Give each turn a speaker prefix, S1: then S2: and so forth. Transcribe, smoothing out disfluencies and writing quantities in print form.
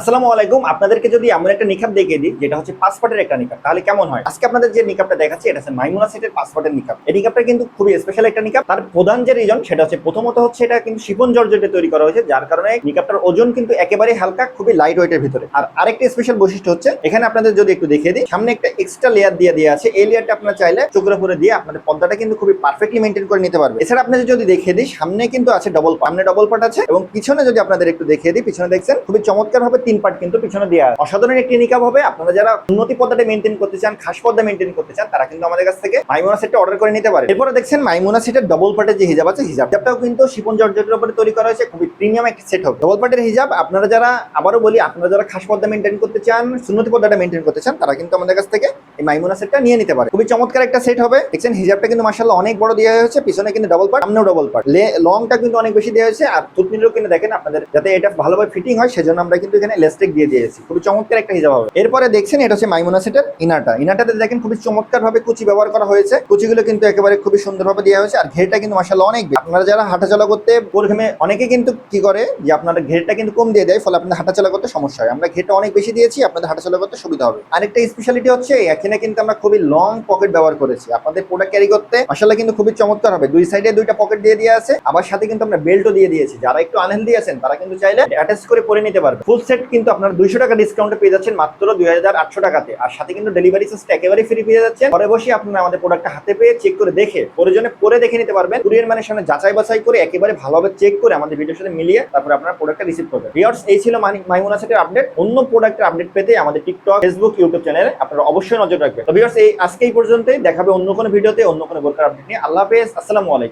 S1: আসসালামু আলাইকুম। আপনাদেরকে যদি এমন একটা নিকাব দেখিয়ে দিই যেটা হচ্ছে পাসপোর্টের একটা নিকাব, তাহলে কেমন হয়? আজকে আপনাদের যে নিকাবটা দেখাচ্ছি এটা হচ্ছে মাইমুনা সেটের পাসপোর্টের নিকাব। এই নিকাবটা কিন্তু খুবই স্পেশাল একটা নিকাব। তার প্রধান যে রিজন সেটা হচ্ছে প্রথমত হচ্ছে এটা কিন্তু শিফন জর্জেটে তৈরি করা হয়েছে, যার কারণে নিকাবটার ওজন কিন্তু একেবারে হালকা, খুবই লাইট ওয়েটের ভিতরে। আর আরেকটা স্পেশাল বৈশিষ্ট্য হচ্ছে এখানে আপনাদের যদি একটু দেখিয়ে দিই, সামনে একটা এক্সট্রা লেয়ার দিয়ে আছে। এই লেয়ারটা আপনারা চাইলে চোখের উপরে দিয়ে আপনাদের পর্দাটা কিন্তু খুবই পারফেক্টলি মেইনটেইন করে নিতে পারবে। এছাড়া আপনাদের যদি দেখিয়ে দিই, সামনে কিন্তু আছে ডবল পার্ট, সামনে ডবল পার্ট আছে এবং পিছনে যদি আপনাদের একটু দেখিয়ে দিই, পিছনে দেখছেন খুবই চমৎকার ভাবে 3 পার্ট কিন্তু পিছনে দেওয়া আছে। অসাধারণ একটি নিকাব হবে। আপনারা যারা উন্নতি পর্দাটা মেইনটেইন করতে চান, খাস পর্দা মেইনটেইন করতে চান, তারা কিন্তু আমাদের কাছ থেকে মাইমুনা সেটটা অর্ডার করে নিতে পারে। এরপরে দেখছেন মাইমুনা সেটের ডবল পার্টের যে হিজাব আছে, হিজাবটাও কিন্তু শিফন জর্জেটের উপরে তৈরি করা হয়েছে। খুবই প্রিমিয়াম একটা সেট হবে ডবল পার্টের হিজাব। আপনারা যারা, আবারও বলি, আপনারা যারা খাস পর্দা মেইনটেইন করতে চান, সুন্নতি পর্দাটা মেইনটেইন করতে চান, তারা কিন্তু আমাদের কাছ থেকে এই মাইমুনা সেটটা নিয়ে নিতে পারে। খুবই চমৎকার একটা সেট হবে। দেখছেন হিজাবটা কিন্তু মাশাআল্লাহ অনেক বড় দেওয়া হয়েছে, পিছনে কিন্তু ডবল পার্ট, সামনেও ডবল পার্ট, লংটা কিন্তু অনেক বেশি দেওয়া হয়েছে। আর থুতনিরও কিন্তু দেখেন আপনাদের যাতে এটা ভালোভাবে ফিটিং হয় সেজন্য আমরা কিন্তু এখানে লেস্টেক দিয়ে দিয়েছি। খুবই চমৎকার একটা হিজাব হবে। এরপরে দেখছেন এটা হচ্ছে মাইমুনা সেটের ইনারটাতে দেখেন খুবই চমৎকার ভাবে কুচি ব্যবহার করা হয়েছে। কুচিগুলো কিন্তু একেবারে খুবই সুন্দরভাবে দেওয়া হয়েছে। আর ঘেরটা কিন্তু মাশাআল্লাহ অনেক বেশি। আপনারা যারা হাঁটাচলা করতে প্রথমে অনেকে কিন্তু কি করে যে আপনারা ঘেরটা কিন্তু কম দিয়ে দেয়, ফলে আপনাদের হাঁটাচলা করতে সমস্যা হয়। আমরা ঘেরটা অনেক বেশি দিয়েছি, আপনাদের হাঁটাচলা করতে সুবিধা হবে। আরেকটা স্পেশালিটি হচ্ছে এখানে কিন্তু আমরা খুবই লং পকেট ব্যবহার করেছি। আপনাদের প্রোডাক্ট ক্যারি করতে মাশাআল্লাহ কিন্তু খুবই চমৎকার হবে। দুই সাইডে দুইটা পকেট দিয়ে আছে, আবার সাথে কিন্তু আমরা বেল্টও দিয়ে দিয়েছি। যারা একটু আনহেলদি আছেন তারা কিন্তু চাইলে অ্যাটাচ করে পরে নিতে পারবে। ফুল সেট কিন্তু আপনারা 200 টাকা ডিসকাউন্টে পেয়ে যাচ্ছেন মাত্র 2800 টাকাতে। আর সাথে কিন্তু ডেলিভারি চার্জটা একেবারে ফ্রি পেয়ে যাচ্ছেন। ঘরে বসে আপনারা আমাদের প্রোডাক্টটা হাতে পেয়ে চেক করে দেখে, প্রয়োজনে পরে দেখে নিতে পারবেন। কুরিয়ার ম্যানের সামনে যাচাই বাছাই করে একেবারে ভালোভাবে চেক করে আমাদের ভিডিওর সাথে মিলিয়ে তারপরে আপনারা প্রোডাক্টটা রিসিভ করবেন। ভিউয়ার্স, এই ছিল মাইমুনা সেটের আপডেট। অন্য প্রোডাক্টের আপডেট পেতে আমাদের টিকটক, ফেসবুক, ইউটিউব চ্যানেলে আপনারা অবশ্যই নজর রাখবেন। তো ভিউয়ার্স, আজকে এই পর্যন্তই। দেখাবে অন্য কোনো ভিডিওতে অন্য কোনো বোরকার আপডেট নিয়ে। আল্লাহ হাফেজ, আসসালামু আলাইকুম।